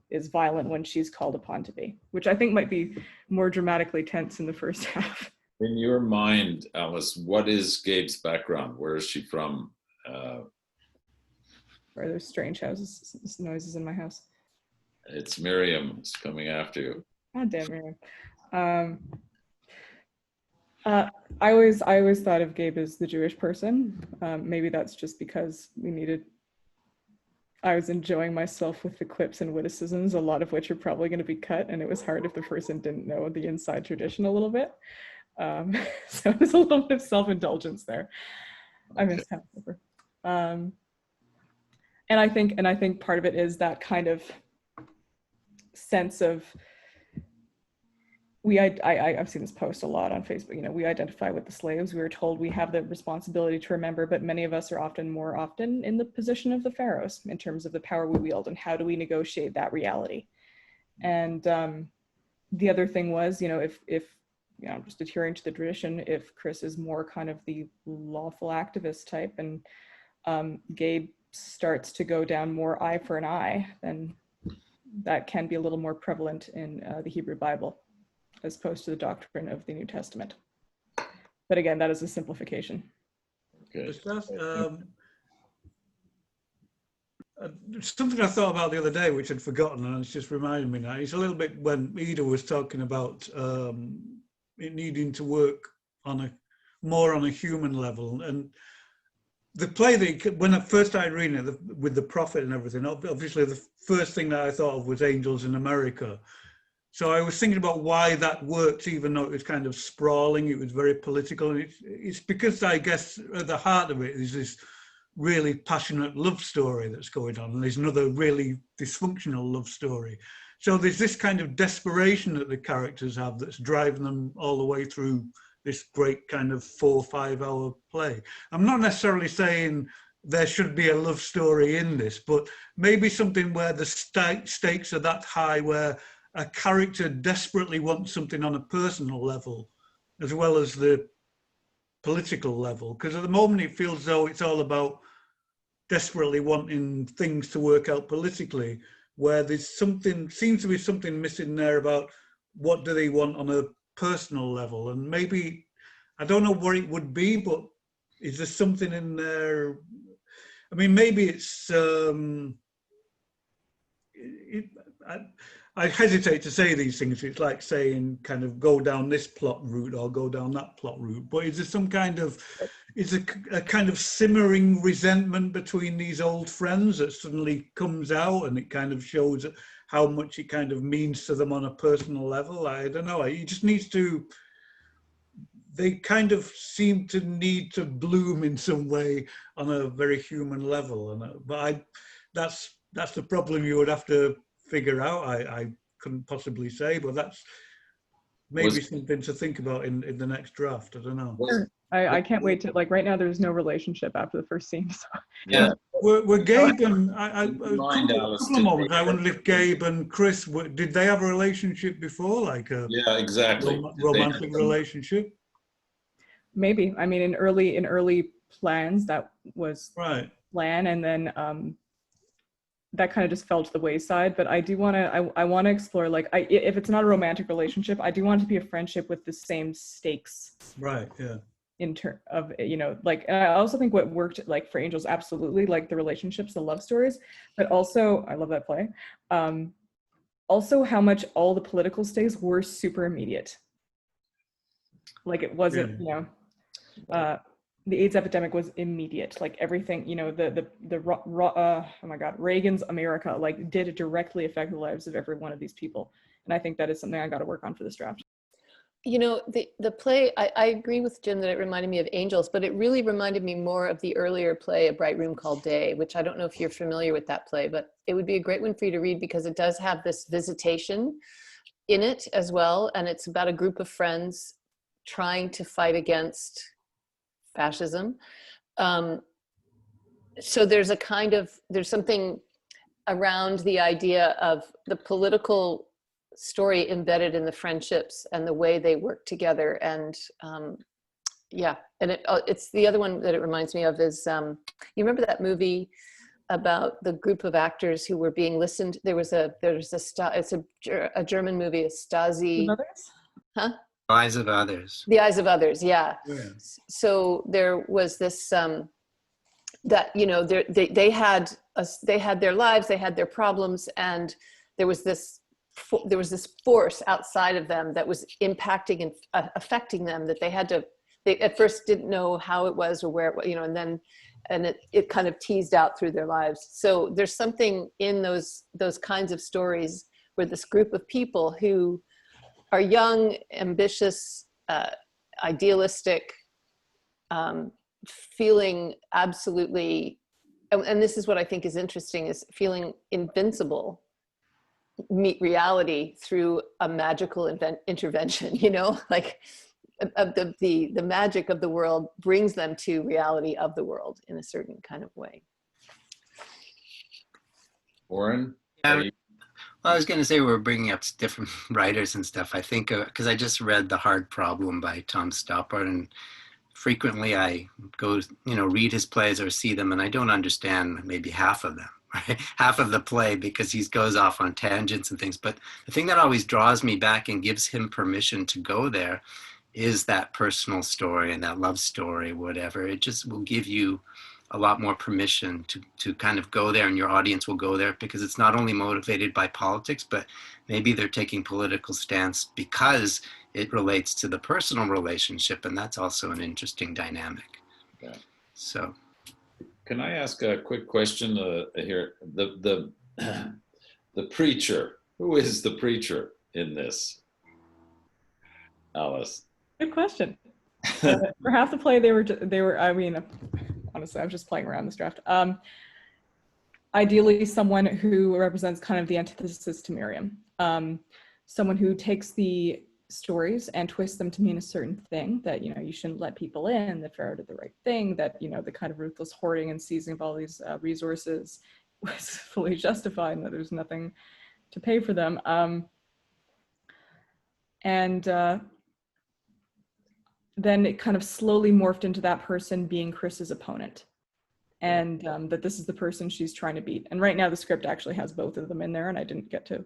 is violent when she's called upon to be, which I think might be more dramatically tense in the first half. In your mind, Alice, what is Gabe's background? Where is she from? Where there's strange noises in my house. It's Miriam. It's coming after you. God damn Miriam. I always thought of Gabe as the Jewish person. Maybe that's just because I was enjoying myself with the quips and witticisms, a lot of which are probably going to be cut, and it was hard if the person didn't know the inside tradition a little bit. So there's a little bit of self-indulgence there. I miss Passover. And I think part of it is that kind of sense of I've seen this post a lot on Facebook. You know, we identify with the slaves. We were told we have the responsibility to remember, but many of us are more often in the position of the pharaohs in terms of the power we wield, and how do we negotiate that reality? And the other thing was, if just adhering to the tradition, if Chris is more kind of the lawful activist type, and Gabe starts to go down more eye for an eye, then that can be a little more prevalent in the Hebrew Bible, as opposed to the doctrine of the New Testament. But again, that is a simplification. Okay. Something I thought about the other day, which I'd forgotten, and it's just reminded me now. It's a little bit when Ida was talking about it needing to work more on a human level. And the play, when I first started reading it, with the prophet and everything, obviously the first thing that I thought of was Angels in America. So I was thinking about why that worked, even though it was kind of sprawling, it was very political. And it's because, I guess, at the heart of it is this really passionate love story that's going on, and there's another really dysfunctional love story. So there's this kind of desperation that the characters have that's driving them all the way through this great kind of 4 or 5 hour play. I'm not necessarily saying there should be a love story in this, but maybe something where the stakes are that high, where a character desperately wants something on a personal level as well as the political level, because at the moment it feels as though it's all about desperately wanting things to work out politically, where there's seems to be something missing there about what do they want on a personal level. And maybe, I don't know what it would be, but is there something in there? I mean, maybe it's I hesitate to say these things. It's like saying kind of go down this plot route or go down that plot route. But is there some kind of, is a kind of simmering resentment between these old friends that suddenly comes out, and it kind of shows how much it kind of means to them on a personal level? I don't know. It just needs to, they kind of seem to need to bloom in some way on a very human level. And that's the problem you would have to figure out. I couldn't possibly say, but that's maybe something to think about in the next draft. I don't know. I can't wait to, like, right now there's no relationship after the first scene. So. Yeah. Were Gabe and I wondered if Gabe and Chris did they have a relationship before, like a exactly romantic relationship? Maybe. I mean, in early plans that was right plan, and then that kind of just fell to the wayside. But I do want to, I want to explore, like, if it's not a romantic relationship, I do want it to be a friendship with the same stakes. Right, yeah. In terms of, like, and I also think what worked, like, for Angels, absolutely, like, the relationships, the love stories, but also, I love that play. Also how much all the political stakes were super immediate. Like, it wasn't, the AIDS epidemic was immediate. Like, everything, oh my God, Reagan's America, like, did it directly affect the lives of every one of these people. And I think that is something I got to work on for this draft. The play, I agree with Jim that it reminded me of Angels, but it really reminded me more of the earlier play, A Bright Room Called Day, which I don't know if you're familiar with that play, but it would be a great one for you to read because it does have this visitation in it as well. And it's about a group of friends trying to fight against fascism. So there's something around the idea of the political story embedded in the friendships and the way they work together. And and it's the other one that it reminds me of is, you remember that movie about the group of actors who were being listened? It's a German movie, a Stasi. Huh? The Eyes of Others. The Eyes of Others, yeah. So there was this, that, they had their lives, they had their problems, and there was this force outside of them that was impacting and affecting them that they at first didn't know how it was or where it, and it kind of teased out through their lives. So there's something in those kinds of stories where this group of people who are young, ambitious, idealistic, feeling absolutely, and this is what I think is interesting, is feeling invincible, meet reality through a magical intervention, like the magic of the world brings them to reality of the world in a certain kind of way. Warren? Well, I was going to say we're bringing up different writers and stuff. I think because I just read The Hard Problem by Tom Stoppard, and frequently I go, read his plays or see them, and I don't understand maybe half of them, right? Half of the play, because he goes off on tangents and things. But the thing that always draws me back and gives him permission to go there is that personal story and that love story, whatever. It just will give you a lot more permission to kind of go there, and your audience will go there because it's not only motivated by politics, but maybe they're taking political stance because it relates to the personal relationship, and that's also an interesting dynamic. Yeah. So, can I ask a quick question here? The preacher. Who is the preacher in this, Alice? Good question. For half the play, they were. I mean, honestly, I was just playing around this draft. Ideally, someone who represents kind of the antithesis to Miriam. Someone who takes the stories and twists them to mean a certain thing, that, you shouldn't let people in, that Pharaoh did the right thing, that, the kind of ruthless hoarding and seizing of all these resources was fully justified, and that there's nothing to pay for them. Then it kind of slowly morphed into that person being Chris's opponent, and that this is the person she's trying to beat. And right now the script actually has both of them in there, and I didn't get to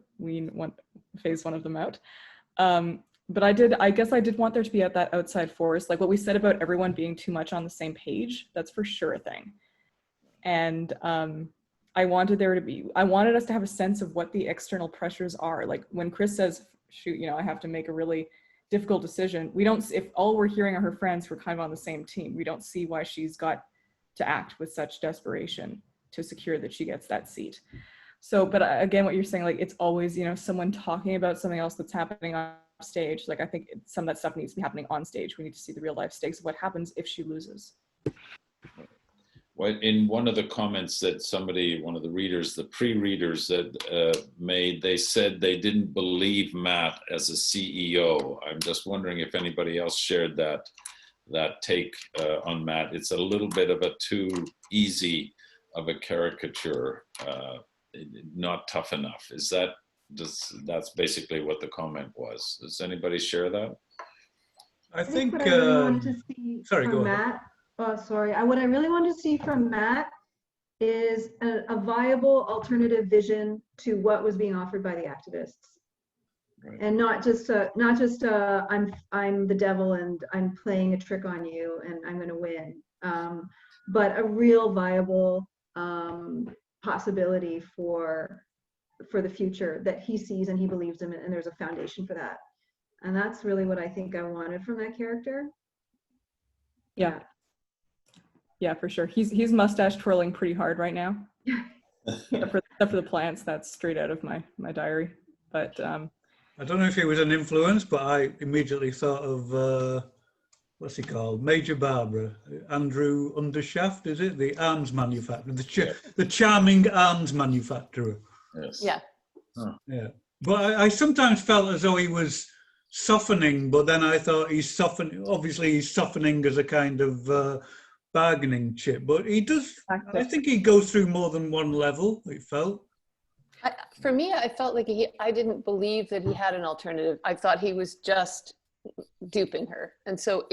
phase one of them out. But I guess I did want there to be that outside force, like what we said about everyone being too much on the same page. That's for sure a thing. And I wanted us to have a sense of what the external pressures are. Like when Chris says, shoot, I have to make a really difficult decision, if all we're hearing are her friends who are kind of on the same team, we don't see why she's got to act with such desperation to secure that she gets that seat. So, but again, what you're saying, like, it's always, someone talking about something else that's happening on stage. Like, I think some of that stuff needs to be happening on stage. We need to see the real life stakes of what happens if she loses. Well, in one of the comments that one of the readers, the pre-readers that made, they said they didn't believe Matt as a CEO. I'm just wondering if anybody else shared that take on Matt. It's a little bit of a too easy of a caricature, not tough enough. That's basically what the comment was. Does anybody share that? I think what I really wanted to see sorry, from go Matt. ahead. What I really want to see from Matt is a viable alternative vision to what was being offered by the activists, right. And not just I'm the devil and I'm playing a trick on you and I'm going to win, but a real viable possibility for the future that he sees and he believes in, and there's a foundation for that. And that's really what I think I wanted from that character. Yeah, for sure. He's mustache twirling pretty hard right now. Except for the plants, that's straight out of my diary. But I don't know if it was an influence, but I immediately thought of what's he called? Major Barbara, Andrew Undershaft, is it? The arms manufacturer, the charming arms manufacturer. Yes. Yeah. Huh. Yeah. But I sometimes felt as though he was softening, but then I thought he's softening as a kind of bargaining chip, but he does. I think he goes through more than one level. It felt. For me, I felt like I didn't believe that he had an alternative. I thought he was just duping her, and so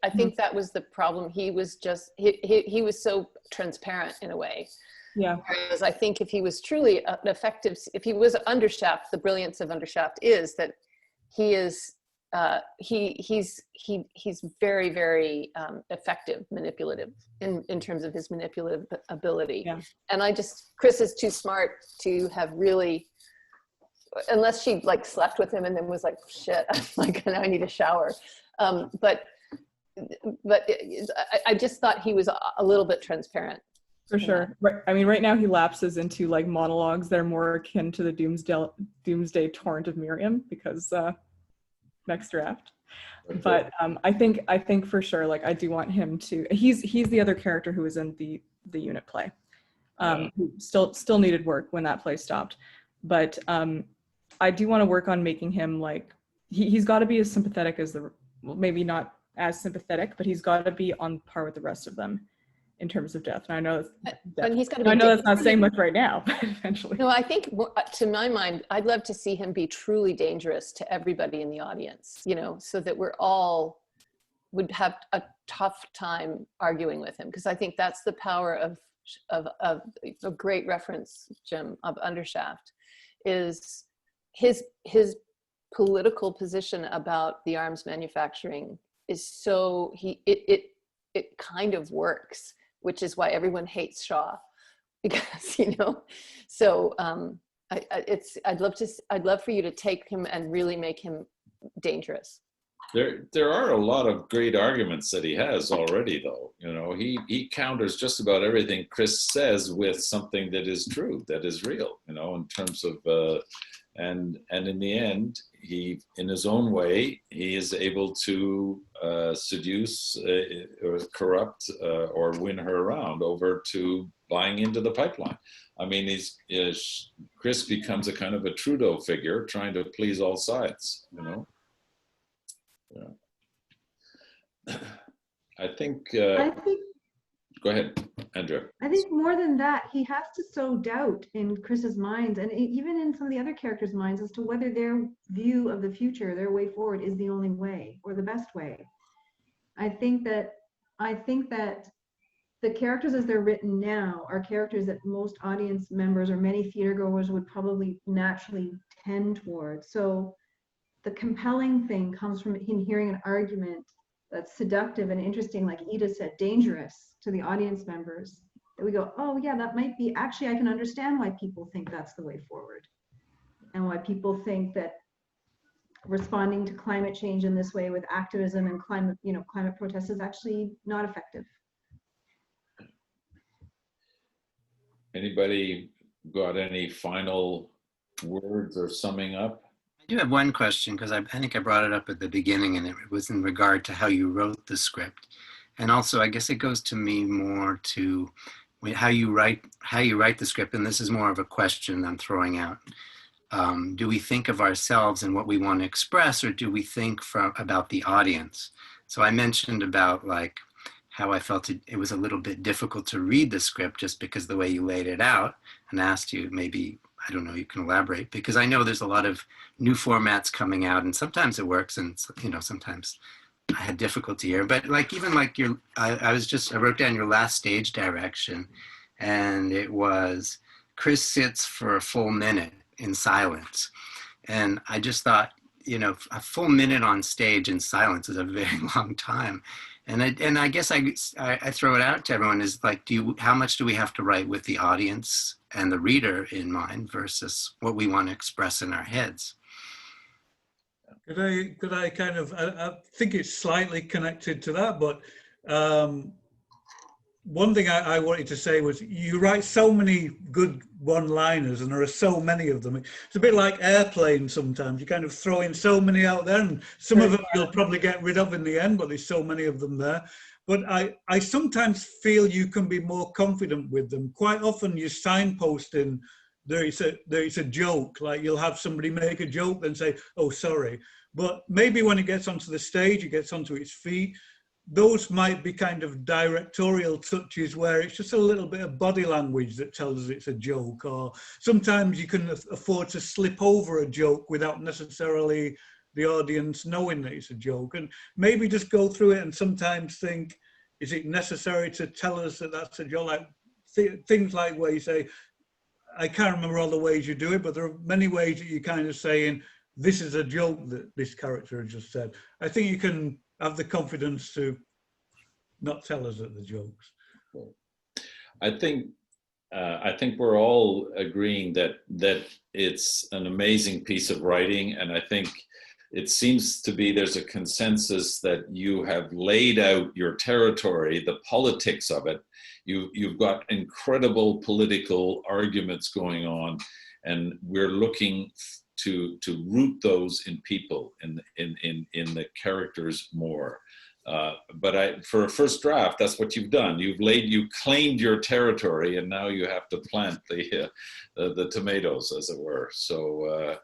I think that was the problem. He was just he was so transparent in a way. Yeah. Whereas I think if he was truly an effective, if he was Undershaft, the brilliance of Undershaft is that he is. He's very, very effective, manipulative in terms of his manipulative ability. Yeah. And Chris is too smart to have really, unless she like slept with him and then was like, shit, now I need a shower. But I just thought he was a little bit transparent. For sure. Right. I mean, right now he lapses into like monologues that are more akin to the doomsday torrent of Miriam, because next draft. Okay. But I think for sure, like, I do want him to, he's the other character who was in the unit play, who still needed work when that play stopped. But I do want to work on making him like, he's got to be as sympathetic as maybe not as sympathetic, but he's got to be on par with the rest of them. in terms of death. And I know and he's got to be. I know that's not saying much right now, but eventually. No, I think to my mind, I'd love to see him be truly dangerous to everybody in the audience, you know, so that we're all would have a tough time arguing with him, because I think that's the power of a great reference, Jim, of Undershaft, is his political position about the arms manufacturing is so it kind of works, which is why everyone hates Shaw, because, you know, so I'd love for you to take him and really make him dangerous. There are a lot of great arguments that he has already, though. You know, he counters just about everything Chris says with something that is true, that is real. You know, in terms of and in the end, he, in his own way, he is able to seduce or corrupt or win her around over to buying into the pipeline. I mean, Chris becomes a kind of a Trudeau figure, trying to please all sides. You know. Yeah. I think. Go ahead, Andrea. I think more than that, he has to sow doubt in Chris's minds, and even in some of the other characters' minds, as to whether their view of the future, their way forward, is the only way or the best way. I think that the characters as they're written now are characters that most audience members or many theater goers would probably naturally tend towards. So the compelling thing comes from him hearing an argument that's seductive and interesting, like Ida said, dangerous to the audience members, that we go, oh yeah, that might be, actually I can understand why people think that's the way forward, and why people think that responding to climate change in this way with activism and climate protest is actually not effective. Anybody got any final words or summing up? I do have one question, because I think I brought it up at the beginning, and it was in regard to how you wrote the script. And also, I guess it goes to me more to how you write the script. And this is more of a question I'm throwing out. Do we think of ourselves and what we want to express, or do we think about the audience? So I mentioned about like how I felt it was a little bit difficult to read the script just because the way you laid it out, and asked you, maybe, I don't know, you can elaborate, because I know there's a lot of new formats coming out, and sometimes it works, and you know, sometimes I had difficulty here. But like, even like I wrote down your last stage direction, and it was Chris sits for a full minute in silence. And I just thought, you know, a full minute on stage in silence is a very long time. And I guess I throw it out to everyone, is like, how much do we have to write with the audience and the reader in mind versus what we want to express in our heads? Could I kind of, I think it's slightly connected to that, but one thing I wanted to say was, you write so many good one-liners, and there are so many of them. It's a bit like Airplane sometimes. You kind of throw in so many out there, and some of them you'll probably get rid of in the end, but there's so many of them there. But I sometimes feel you can be more confident with them. Quite often you're signposting, there is a joke, like you'll have somebody make a joke, then say, oh, sorry. But maybe when it gets onto the stage, it gets onto its feet, those might be kind of directorial touches where it's just a little bit of body language that tells us it's a joke. Or sometimes you can afford to slip over a joke without necessarily the audience knowing that it's a joke, and maybe just go through it and sometimes think, is it necessary to tell us that that's a joke? Like things like where you say, I can't remember all the ways you do it, but there are many ways that you're kind of saying, this is a joke that this character has just said. I think you can have the confidence to not tell us that the jokes. I think we're all agreeing that it's an amazing piece of writing, and I think it seems to be there's a consensus that you have laid out your territory, the politics of it. You've got incredible political arguments going on, and we're looking to root those in people, in the characters more. But for a first draft, that's what you've done. You claimed your territory, and now you have to plant the tomatoes, as it were. So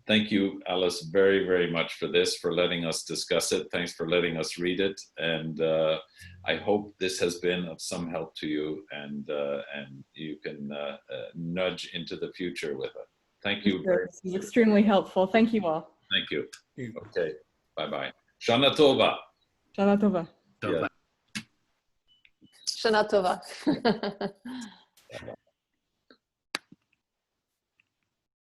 Thank you, Alice, very, very much for this, for letting us discuss it. Thanks for letting us read it. And I hope this has been of some help to you, and you can nudge into the future with it. Thank you. This is extremely helpful. Thank you all. Thank you. Okay, bye-bye. Shana Tova. Shana Tova. Yeah. Shana Tova.